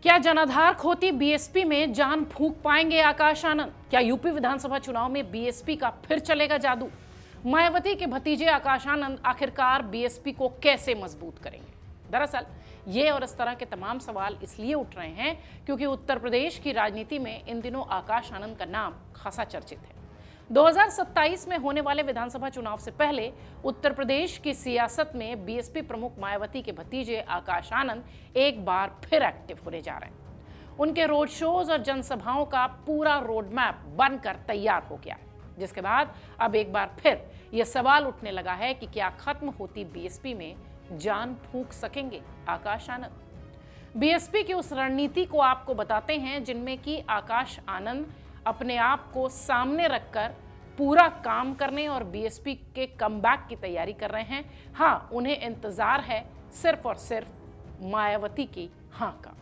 क्या जनाधार खोती बीएसपी में जान फूंक पाएंगे आकाश आनंद? क्या यूपी विधानसभा चुनाव में बीएसपी का फिर चलेगा जादू? मायावती के भतीजे आकाश आनंद आखिरकार बीएसपी को कैसे मजबूत करेंगे? दरअसल ये और इस तरह के तमाम सवाल इसलिए उठ रहे हैं क्योंकि उत्तर प्रदेश की राजनीति में इन दिनों आकाश आनंद का नाम खासा चर्चित है। 2027 में होने वाले विधानसभा चुनाव से पहले उत्तर प्रदेश की सियासत में बीएसपी प्रमुख मायावती के भतीजे आकाश आनंद एक बार फिर एक्टिव होने जा रहे हैं। उनके रोड शोज और जनसभाओं का पूरा रोड मैप बनकर तैयार हो गया है, जिसके बाद अब एक बार फिर यह सवाल उठने लगा है कि क्या खत्म होती बीएसपी में जान फूंक सकेंगे आकाश आनंद? बीएसपी की उस रणनीति को आपको बताते हैं जिनमें कि आकाश आनंद अपने आप को सामने रखकर पूरा काम करने और बीएसपी के कमबैक की तैयारी कर रहे हैं। हाँ, उन्हें इंतजार है सिर्फ और सिर्फ मायावती की हाँ का।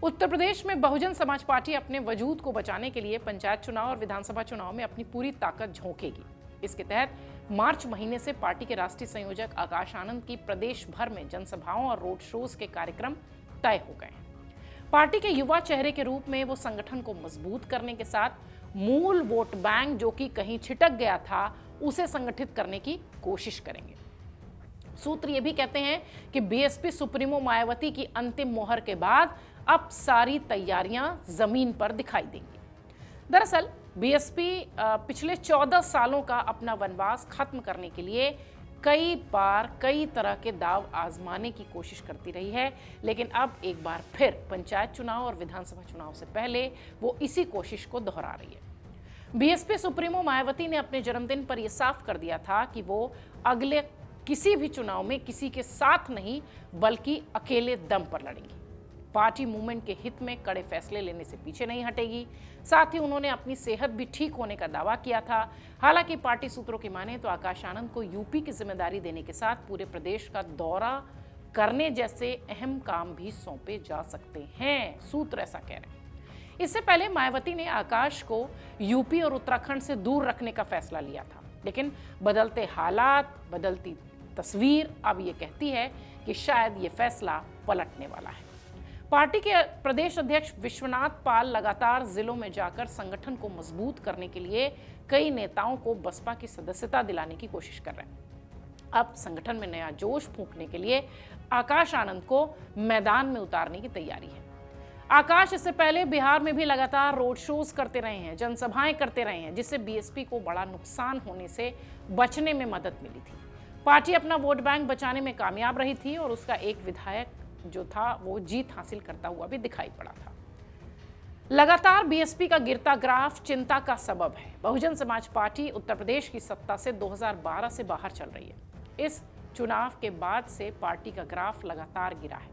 उत्तर प्रदेश में बहुजन समाज पार्टी अपने वजूद को बचाने के लिए पंचायत चुनाव और विधानसभा चुनाव में अपनी पूरी ताकत झोंकेगी। इसके तहत मार्च महीने से पार्टी के राष्ट्रीय संयोजक आकाश आनंद की प्रदेश भर में जनसभाओं और रोड शोज के कार्यक्रम तय हो गए हैं। पार्टी के युवा चेहरे के रूप में वो संगठन को मजबूत करने के साथ मूल वोट बैंक जो कि कहीं छिटक गया था उसे संगठित करने की कोशिश करेंगे। सूत्र ये भी कहते हैं कि बीएसपी सुप्रीमो मायावती की अंतिम मोहर के बाद अब सारी तैयारियां जमीन पर दिखाई देंगी। दरअसल बीएसपी पिछले 14 सालों का अपना वनवास खत्म करने के लिए कई बार कई तरह के दाव आजमाने की कोशिश करती रही है, लेकिन अब एक बार फिर पंचायत चुनाव और विधानसभा चुनाव से पहले वो इसी कोशिश को दोहरा रही है। बीएसपी सुप्रीमो मायावती ने अपने जन्मदिन पर यह साफ कर दिया था कि वो अगले किसी भी चुनाव में किसी के साथ नहीं बल्कि अकेले दम पर लड़ेंगी। पार्टी मूवमेंट के हित में कड़े फैसले लेने से पीछे नहीं हटेगी। साथ ही उन्होंने अपनी सेहत भी ठीक होने का दावा किया था। हालांकि पार्टी सूत्रों की माने तो आकाश आनंद को यूपी की जिम्मेदारी देने के साथ पूरे प्रदेश का दौरा करने जैसे अहम काम भी सौंपे जा सकते हैं, सूत्र ऐसा कह रहे हैं। इससे पहले मायावती ने आकाश को यूपी और उत्तराखंड से दूर रखने का फैसला लिया था, लेकिन बदलते हालात, बदलती तस्वीर अब ये कहती है कि शायद ये फैसला पलटने वाला है। पार्टी के प्रदेश अध्यक्ष विश्वनाथ पाल लगातार जिलों में जाकर संगठन को मजबूत करने के लिए कई नेताओं को बसपा की सदस्यता दिलाने की कोशिश कर रहे हैं। अब संगठन में नया जोश फूंकने के लिए आकाश आनंद को मैदान में उतारने की तैयारी है। आकाश इससे पहले बिहार में भी लगातार रोड शोज करते रहे हैं, जनसभाएं करते रहे हैं, जिससे बीएसपी को बड़ा नुकसान होने से बचने में मदद मिली थी। पार्टी अपना वोट बैंक बचाने में कामयाब रही थी और उसका एक विधायक जो था वो जीत हासिल करता हुआ भी दिखाई पड़ा था। लगातार बीएसपी का गिरता ग्राफ चिंता का सबब है। बहुजन समाज पार्टी उत्तर प्रदेश की सत्ता से 2012 से बाहर चल रही है। इस चुनाव के बाद से पार्टी का ग्राफ लगातार गिरा है।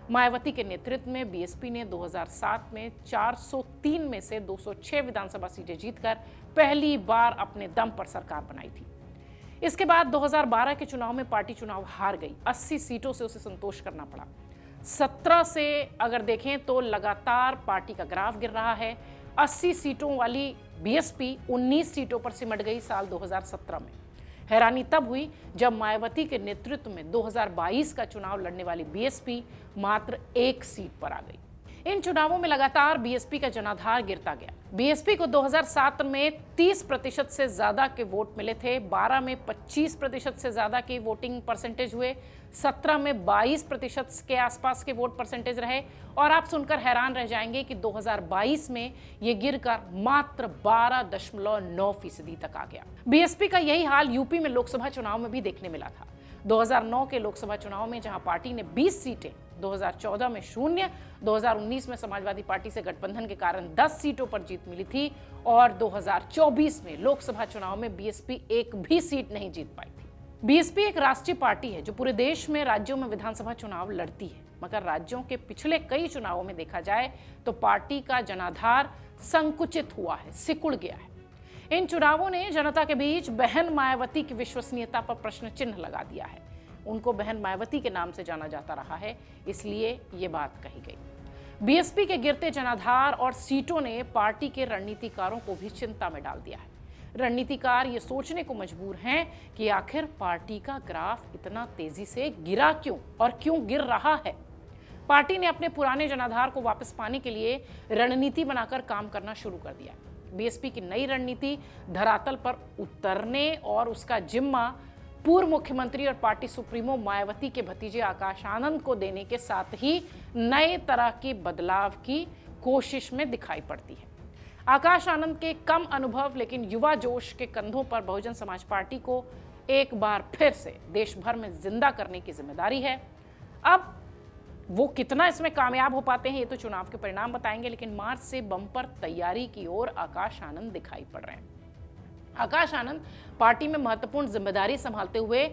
मायावती के नेतृत्व में बीएसपी ने 2007 में 403 में से 206 विधानसभा सीटें जीतकर पहली बार अपने दम पर सरकार बनाई थी। इसके बाद 2012 के चुनाव में पार्टी चुनाव हार गई। 80 सीटों से उसे संतोष करना पड़ा। 17 से अगर देखें तो लगातार पार्टी का ग्राफ गिर रहा है। 80 सीटों वाली बीएसपी 19 सीटों पर सिमट गई साल 2017 में। हैरानी तब हुई जब मायावती के नेतृत्व में 2022 का चुनाव लड़ने वाली बीएसपी मात्र 1 सीट पर आ गई। इन चुनावों में लगातार बीएसपी का जनाधार गिरता गया। बीएसपी को 2007 में 30% से ज्यादा के वोट मिले थे, 12 में 25% से ज्यादा की वोटिंग परसेंटेज हुए, 17 में 22% के आसपास के वोट परसेंटेज रहे और आप सुनकर हैरान रह जाएंगे कि 2022 में ये गिरकर मात्र 12.9% तक आ गया। बीएसपी का यही हाल यूपी में लोकसभा चुनाव में भी देखने मिला था। 2009 के लोकसभा चुनाव में जहां पार्टी ने 20 सीटें, 2014 में 0, 2019 में समाजवादी पार्टी से गठबंधन के कारण 10 सीटों पर जीत मिली थी और 2024 में लोकसभा चुनाव में बीएसपी एक भी सीट नहीं जीत पाई थी। बीएसपी एक राष्ट्रीय पार्टी है जो पूरे देश में राज्यों में विधानसभा चुनाव लड़ती है, मगर राज्यों के पिछले कई चुनावों में देखा जाए तो पार्टी का जनाधार संकुचित हुआ है, सिकुड़ गया है। इन चुनावों ने जनता के बीच बहन मायावती की विश्वसनीयता पर प्रश्न चिन्ह लगा दिया है। उनको बहन मायावती के नाम से जाना जाता रहा है, इसलिए ये बात कही गई। बीएसपी के गिरते जनाधार और सीटों ने पार्टी के रणनीतिकारों को भी चिंता में डाल दिया है। रणनीतिकार ये सोचने को मजबूर हैं कि आखिर पार्टी का ग्राफ इतना तेजी से गिरा क्यों और क्यों गिर रहा है। पार्टी ने अपने पुराने जनाधार को वापस पाने के लिए रणनीति बनाकर काम करना शुरू कर दिया। बीएसपी की नई रणनीति धरातल पर उतरने और उसका जिम्मा पूर्व मुख्यमंत्री और पार्टी सुप्रीमो मायावती के भतीजे आकाश आनंद को देने के साथ ही नए तरह के बदलाव की कोशिश में दिखाई पड़ती है। आकाश आनंद के कम अनुभव लेकिन युवा जोश के कंधों पर बहुजन समाज पार्टी को एक बार फिर से देश भर में जिंदा करने की जिम्मेदारी है। अब वो कितना इसमें कामयाब हो पाते हैं ये तो चुनाव के परिणाम बताएंगे, लेकिन मार्च से बम्पर तैयारी की ओर आकाश आनंद दिखाई पड़ रहे हैं। आकाश आनंद पार्टी में महत्वपूर्ण जिम्मेदारी संभालते हुए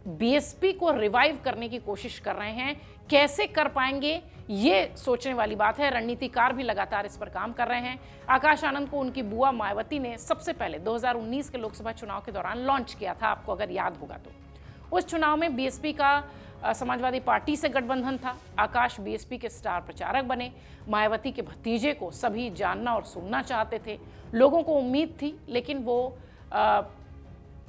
बीएसपी को रिवाइव करने की कोशिश कर रहे हैं। कैसे कर पाएंगे ये सोचने वाली बात है। रणनीतिकार भी लगातार इस पर काम कर रहे हैं। आकाश आनंद को उनकी बुआ मायावती ने सबसे पहले 2019 के लोकसभा चुनाव के दौरान लॉन्च किया था, आपको अगर याद होगा तो। उस चुनाव में बीएसपी का समाजवादी पार्टी से गठबंधन था। आकाश बीएसपी के स्टार प्रचारक बने। मायावती के भतीजे को सभी जानना और सुनना चाहते थे। लोगों को उम्मीद थी, लेकिन वो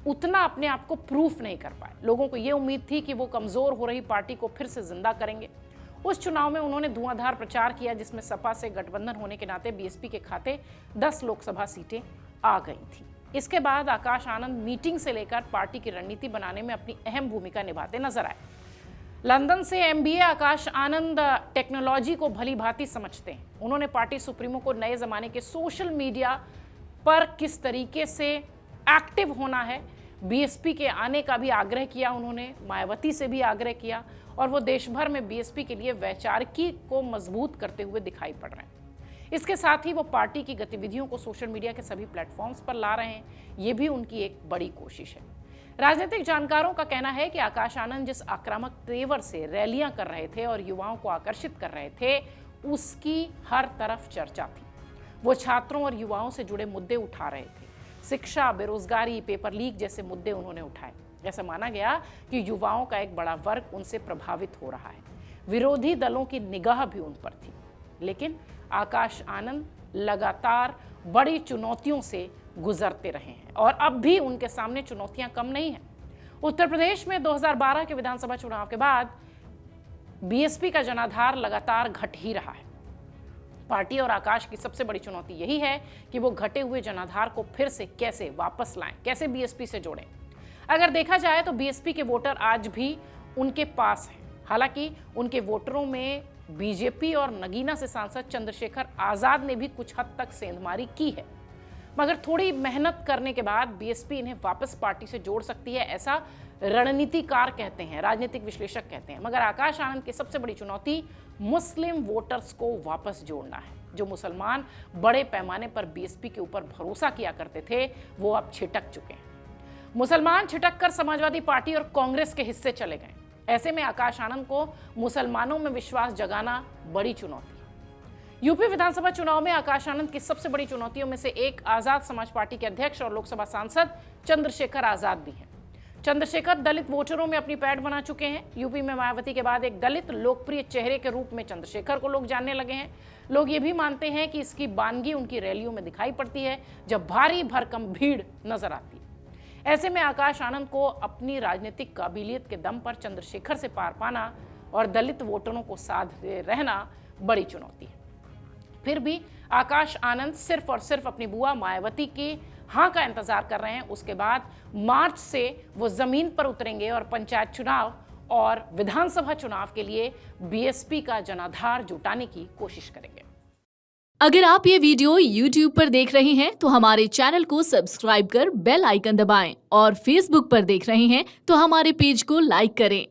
उतना अपने आप को प्रूफ नहीं कर पाए। लोगों को ये उम्मीद थी कि वो कमजोर हो रही पार्टी को फिर से जिंदा करेंगे। उस चुनाव में उन्होंने धुआंधार प्रचार किया, जिसमें सपा से गठबंधन होने के नाते बीएसपी के खाते 10 लोकसभा सीटें आ गई थी। इसके बाद आकाश आनंद मीटिंग से लेकर पार्टी की रणनीति बनाने में अपनी अहम भूमिका निभाते नजर आए। लंदन से एमबीए आकाश आनंद टेक्नोलॉजी को भली भांति समझते हैं। उन्होंने पार्टी सुप्रीमो को नए जमाने के सोशल मीडिया पर किस तरीके से एक्टिव होना है, बीएसपी के आने का भी आग्रह किया। उन्होंने मायावती से भी आग्रह किया और वो देश भर में बीएसपी के लिए वैचारिकी को मजबूत करते हुए दिखाई पड़ रहे हैं। इसके साथ ही वो पार्टी की गतिविधियों को सोशल मीडिया के सभी प्लेटफॉर्म्स पर ला रहे हैं। ये भी उनकी एक बड़ी कोशिश है। राजनीतिक जानकारों का कहना है कि आकाश आनंद जिस आक्रामक तेवर से रैलियां कर रहे थे और युवाओं को आकर्षित कर रहे थे, उसकी हर तरफ चर्चा थी। वो छात्रों और युवाओं से जुड़े मुद्दे उठा रहे थे। शिक्षा, बेरोजगारी, पेपर लीक जैसे मुद्दे उन्होंने उठाए। ऐसा माना गया कि युवाओं का एक बड़ा वर्ग उनसे प्रभावित हो रहा है। विरोधी दलों की निगाह भी उन पर थी। लेकिन आकाश आनंद लगातार बड़ी चुनौतियों से गुजरते रहे हैं और अब भी उनके सामने चुनौतियां कम नहीं हैं। उत्तर प्रदेश में 2012 के विधानसभा चुनाव के बाद बीएसपी का जनाधार लगातार घट ही रहा है। पार्टी और आकाश की सबसे बड़ी चुनौती यही है कि वो घटे हुए जनाधार को फिर से कैसे वापस लाएं, कैसे बीएसपी से जोड़ें। अगर देखा जाए तो बीएसपी के वोटर आज भी उनके पास हैं। हालांकि उनके वोटरों में बीजेपी और नगीना से सांसद चंद्रशेखर आजाद ने भी कुछ हद तक सेंधमारी की है, मगर थोड़ी मेहनत करने के बाद बीएसपी इन्हें वापस पार्टी से जोड़ सकती है, ऐसा रणनीतिकार कहते हैं, राजनीतिक विश्लेषक कहते हैं। मगर आकाश आनंद की सबसे बड़ी चुनौती मुस्लिम वोटर्स को वापस जोड़ना है। जो मुसलमान बड़े पैमाने पर बीएसपी के ऊपर भरोसा किया करते थे, वो अब छिटक चुके हैं। मुसलमान छिटक कर समाजवादी पार्टी और कांग्रेस के हिस्से चले गए। ऐसे में आकाश आनंद को मुसलमानों में विश्वास जगाना बड़ी चुनौती है। यूपी विधानसभा चुनाव में आकाश आनंद की सबसे बड़ी चुनौतियों में से एक आजाद समाज पार्टी के अध्यक्ष और लोकसभा सांसद चंद्रशेखर आजाद भी हैं। चंद्रशेखर दलित वोटरों में अपनी पैठ बना चुके हैं। यूपी में मायावती के बाद एक दलित लोकप्रिय चेहरे के रूप में चंद्रशेखर को लोग जानने लगे हैं। लोग ये भी मानते हैं कि इसकी बानगी उनकी रैलियों में दिखाई पड़ती है, जब भारी भरकम भीड़ नजर आती है। ऐसे में आकाश आनंद को अपनी राजनीतिक काबिलियत के दम पर चंद्रशेखर से पार पाना और दलित वोटरों को साधे रहना बड़ी चुनौती है। फिर भी आकाश आनंद सिर्फ और सिर्फ अपनी बुआ मायावती की हाँ का इंतजार कर रहे हैं। उसके बाद मार्च से वो जमीन पर उतरेंगे और पंचायत चुनाव और विधानसभा चुनाव के लिए बीएसपी का जनाधार जुटाने की कोशिश करेंगे। अगर आप ये वीडियो YouTube पर देख रहे हैं तो हमारे चैनल को सब्सक्राइब कर बेल आइकन दबाएं और Facebook पर देख रहे हैं तो हमारे पेज को लाइक करें।